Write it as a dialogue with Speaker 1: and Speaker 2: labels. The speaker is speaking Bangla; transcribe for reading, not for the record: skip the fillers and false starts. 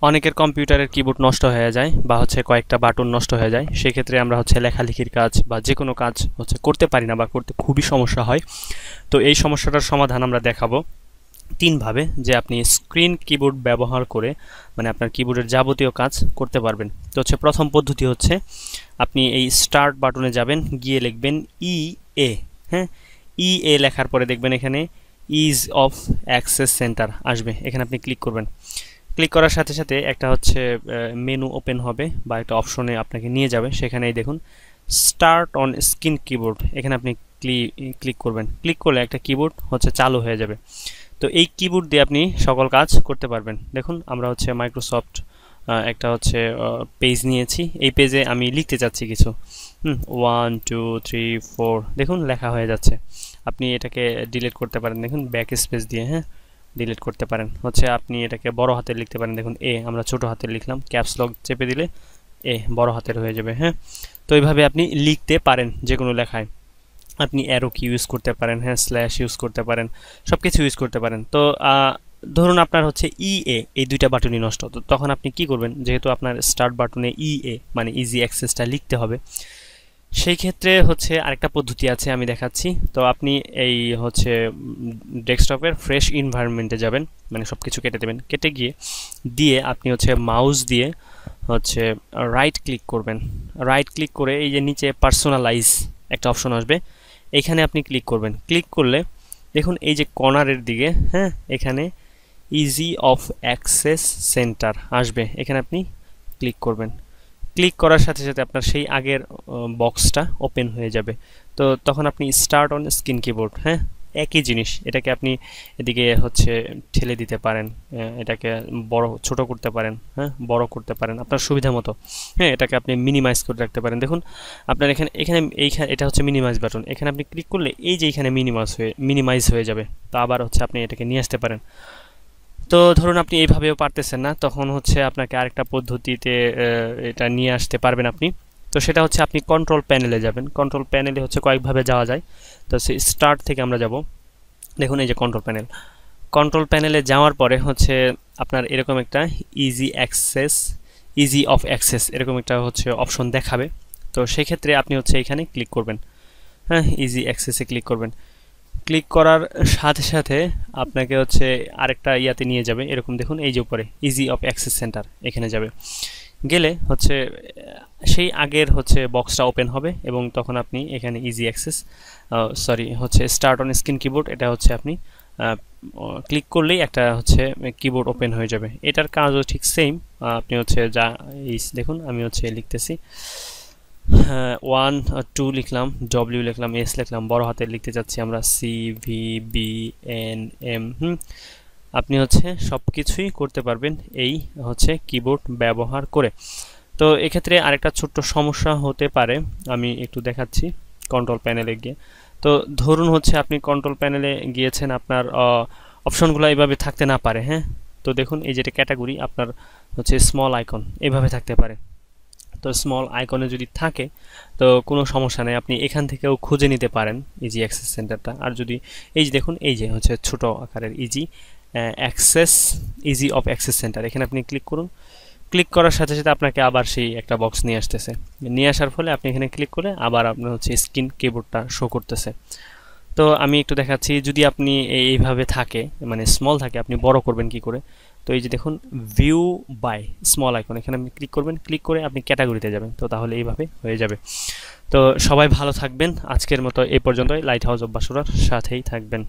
Speaker 1: অনেকের কম্পিউটারের কিবোর্ড নষ্ট হয়ে যায় বা হচ্ছে কয়েকটা বাটন নষ্ট হয়ে যায়, সেক্ষেত্রে আমরা হচ্ছে লেখালেখির কাজ বা যে কোনো কাজ হচ্ছে করতে পারি না বা করতে খুবই সমস্যা হয়। তো এই সমস্যাটার সমাধান আমরা দেখাবো তিনভাবে, যে আপনি স্ক্রিন কিবোর্ড ব্যবহার করে মানে আপনার কিবোর্ডের যাবতীয় কাজ করতে পারবেন। তো হচ্ছে প্রথম পদ্ধতি হচ্ছে আপনি এই স্টার্ট বাটনে যাবেন, গিয়ে লিখবেন EA। হ্যাঁ, EA লেখার পরে দেখবেন এখানে ইজ অফ অ্যাক্সেস সেন্টার আসবে, এখানে আপনি ক্লিক করবেন। ক্লিক করার সাথে সাথে একটা হচ্ছে মেনু ওপেন হবে বা একটা অপশনে আপনাকে নিয়ে যাবে, সেখানেই দেখুন স্টার্ট অন স্ক্রিন কিবোর্ড, এখানে আপনি ক্লিক করবেন। ক্লিক করলে একটা কিবোর্ড হচ্ছে চালু হয়ে যাবে। তো এই কিবোর্ড দিয়ে আপনি সকল কাজ করতে পারবেন। দেখুন আমরা হচ্ছে মাইক্রোসফট একটা হচ্ছে পেজ নিয়েছি, এই পেজে আমি লিখতে চাচ্ছি কিছু 1 2 3 4 দেখুন লেখা হয়ে যাচ্ছে। আপনি এটাকে ডিলিট করতে পারেন, দেখুন ব্যাক স্পেস দিয়ে, হ্যাঁ ডিলিট করতে পারেন। হচ্ছে আপনি এটাকে বড় হাতে লিখতে পারেন, দেখুন এ আমরা ছোট হাতে লিখলাম, ক্যাপস লক চেপে দিলে এ বড় হাতের হয়ে যাবে। হ্যাঁ, তো এইভাবে আপনি লিখতে পারেন যে কোনো লেখায়। আপনি অ্যারো কি ইউজ করতে পারেন, হ্যাঁ স্ল্যাশ ইউজ করতে পারেন, সব কিছু ইউজ করতে পারেন। তো ধরুন আপনার হচ্ছে EA এই দুইটা বাটনই নষ্ট, তো তখন আপনি কি করবেন, যেহেতু আপনার স্টার্ট বাটনে EA মানে ইজি অ্যাক্সেসটা লিখতে হবে, সেই ক্ষেত্রে হচ্ছে আরেকটা পদ্ধতি আছে আমি দেখাচ্ছি। তো আপনি এই হচ্ছে ডেস্কটপের ফ্রেশ এনভায়রনমেন্টে যাবেন, মানে সব কিছু কেটে দেবেন, কেটে দিয়ে আপনি হচ্ছে মাউস দিয়ে হচ্ছে রাইট ক্লিক করবেন। রাইট ক্লিক করে এই যে নিচে পার্সোনালাইজ একটা অপশন আসবে, এইখানে আপনি ক্লিক করবেন। ক্লিক করলে দেখুন এই যে কর্নারের দিকে, হ্যাঁ এখানে ইজি অফ অ্যাক্সেস সেন্টার আসবে, এখানে আপনি ক্লিক করবেন। ক্লিক করার সাথে সাথে আপনার সেই আগের বক্সটা ওপেন হয়ে যাবে। তো তখন আপনি স্টার্ট অন স্ক্রিন কিবোর্ড, হ্যাঁ একই জিনিস, এটাকে আপনি এদিকে হচ্ছে ঠেলে দিতে পারেন, এটাকে বড় ছোট করতে পারেন, হ্যাঁ বড় করতে পারেন আপনার সুবিধা মতো। হ্যাঁ, এটাকে আপনি মিনিমাইজ করে রাখতে পারেন। দেখুন আপনার এখানে এটা হচ্ছে মিনিমাইজ বাটন, এখানে আপনি ক্লিক করলে এই যে এখানে মিনিমাইজ হয়ে যাবে। তো আবার হচ্ছে আপনি এটাকে নিয়ে আসতে পারেন। তো ধরুন আপনি এইভাবেও পারতেছেন না, তখন হচ্ছে আপনাকে আরেকটা পদ্ধতিতে এটা নিয়ে আসতে পারবেন আপনি। তো সেটা হচ্ছে আপনি কন্ট্রোল প্যানেলে যাবেন। কন্ট্রোল প্যানেলে হচ্ছে কয়েকভাবে যাওয়া যায়। তো সেই স্টার্ট থেকে আমরা যাব, দেখুন এই যে কন্ট্রোল প্যানেল। কন্ট্রোল প্যানেলে যাওয়ার পরে হচ্ছে আপনার এরকম একটা ইজি অফ অ্যাক্সেস এরকম একটা হচ্ছে অপশন দেখাবে। তো সেক্ষেত্রে আপনি হচ্ছে এখানে ক্লিক করবেন, হ্যাঁ ইজি অ্যাক্সেসে ক্লিক করবেন। ক্লিক করার সাথে সাথে আপনাকে হচ্ছে আরেকটা ইয়াতে নিয়ে যাবে, এরকম দেখুন এই যে উপরে ইজি অফ অ্যাক্সেস সেন্টার, এখানে যাবে। গেলে হচ্ছে সেই আগের হচ্ছে বক্সটা ওপেন হবে এবং তখন আপনি এখানে ইজি অ্যাক্সেস হচ্ছে স্টার্ট অন স্ক্রিন কিবোর্ড, এটা হচ্ছে আপনি ক্লিক করলেই একটা হচ্ছে কিবোর্ড ওপেন হয়ে যাবে। এটার কাজও ঠিক সেম, আপনি হচ্ছে যা দেখুন আমি হচ্ছে লিখতেছি 1 2 লিখলাম, W লিখলাম, S লিখলাম, বড় হাতে লিখতে চাচ্ছি আমরা CVBNM। আপনি হচ্ছে সব কিছুই করতে পারবেন এই হচ্ছে কিবোর্ড ব্যবহার করে। তো এক্ষেত্রে আরেকটা ছোট্ট সমস্যা হতে পারে, আমি একটু দেখাচ্ছি কন্ট্রোল প্যানেলে গিয়ে। তো ধরুন হচ্ছে আপনি কন্ট্রোল প্যানেলে গিয়েছেন, আপনার অপশনগুলো এইভাবে থাকতে না পারে, হ্যাঁ তো দেখুন এই যেটা ক্যাটাগরি আপনার হচ্ছে স্মল আইকন এইভাবে থাকতে পারে। তো স্মল আইকনে যদি থাকে তো কোনো সমস্যা নেই, আপনি এখান থেকেও খুঁজে নিতে পারেন ইজি অ্যাক্সেস সেন্টারটা। আর যদি এই যে দেখুন এই যে হচ্ছে ছোট আকারের ইজি অফ অ্যাক্সেস সেন্টার, এখানে আপনি ক্লিক করুন। ক্লিক করার সাথে সাথে আপনাকে আবার সেই একটা বক্স নিয়ে আসতেছে, নিয়ে আসার ফলে আপনি এখানে ক্লিক করে আবার আপনার হচ্ছে স্ক্রিন কিবোর্ডটা শো করতেছে। তো আমি একটু দেখাচ্ছি, যদি আপনি এইভাবে থাকে মানে স্মল থাকে, আপনি বড় করবেন কি করে। তো এই যে দেখুন ভিউ বাই স্মল আইকন, এখানে আপনি ক্লিক করবেন, ক্লিক করে আপনি ক্যাটাগরিতে যাবেন। তো তাহলে এইভাবে হয়ে যাবে। তো সবাই ভালো থাকবেন, আজকের মতো এই পর্যন্তই। লাইট হাউস অফ বাসুরার সাথেই থাকবেন।